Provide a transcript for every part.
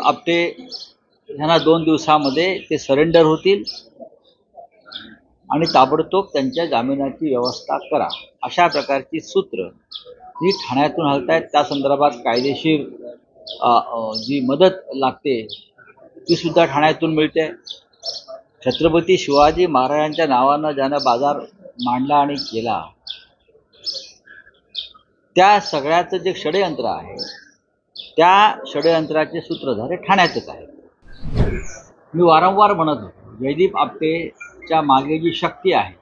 आपटे यांना 2 दिवसामध्ये ते सरेंडर होतील आणि ताबडतोब त्यांच्या जामिनाची व्यवस्था करा, अशा प्रकारची सूत्र जी ठाण्यातून हलत आहेत. त्या संदर्भात कायदेशीर जी मदत लागते ती सुद्धा ठाण्यातून मिळते. छत्रपती शिवाजी महाराजांच्या नावानं ज्यानं बाजार मांडला आणि केला, त्या सगळ्याचं जे षडयंत्र आहे त्या षडयंत्राचे सूत्रधार ठाण्यातच आहेत. मी वारंवार म्हणत होतो, जयदीप आपटेच्या मागे जी शक्ती आहे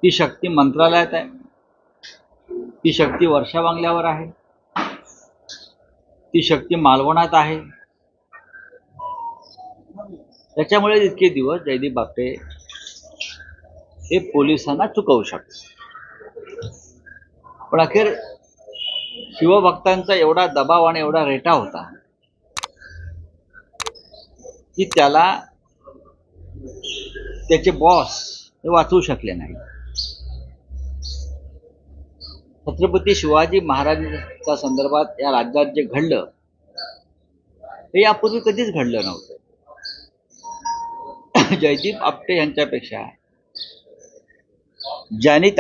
ती शक्ती मंत्रालयात आहे, ती शक्ती वर्षा बंगल्यावर आहे, ती शक्ती मालवणात आहे. त्याच्यामुळे इतके दिवस जयदीप आपटे हे पोलिसांना चुकवू शकतात. पण अखेर शिवभक्तांचा एवढा दबाव आणि एवढा रेटा होता की त्याला त्याचे बॉस हे वाचवू शकले नाही. छत्रपती शिवाजी महाराजांच्या संदर्भात या राज्यात जे घडलं हे यापूर्वी कधीच घडलं नव्हतं. जयदीप आपटे यांच्यापेक्षा ज्यांनी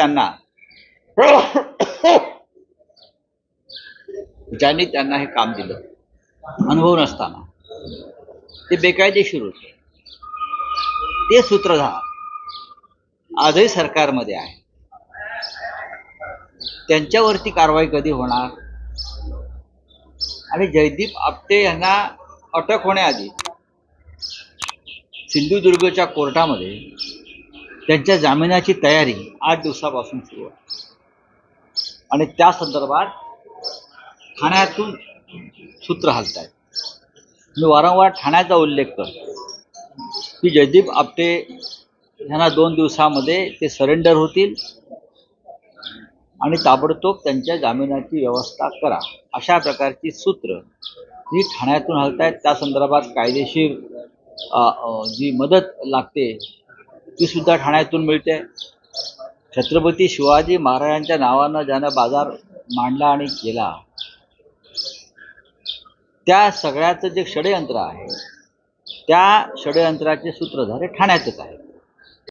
त्यांना हे काम दिलं, अनुभव नसताना ते बेकायदेशीर होते, ते सूत्रधार आजही सरकारमध्ये आहे. त्यांच्यावरती कारवाई कधी होणार? आणि जयदीप आपटे यांना अटक होण्याआधी सिंधुदुर्गच्या कोर्टामध्ये त्यांच्या जामिनाची तयारी 8 दिवसापासून सुरू आहे आणि त्या संदर्भात ठाण्यातून सूत्र हलत आहेत. मी वारंवार ठाण्याचा उल्लेख करतो की जयदीप आपटे यांना 2 दिवसामध्ये ते सरेंडर होतील आणि ताबडतोब त्यांच्या जामिनाची व्यवस्था करा, अशा प्रकारची सूत्र जी ठाण्यातून हलत आहेत. त्या संदर्भात कायदेशीर जी मदत लागते ती सुद्धा ठाण्यातून मिळते. छत्रपती शिवाजी महाराजांच्या नावानं ज्यानं बाजार मांडला आणि केला, त्या सगळ्याचं जे षडयंत्र आहे त्या षडयंत्राचे सूत्रधार ठाण्यातच आहे.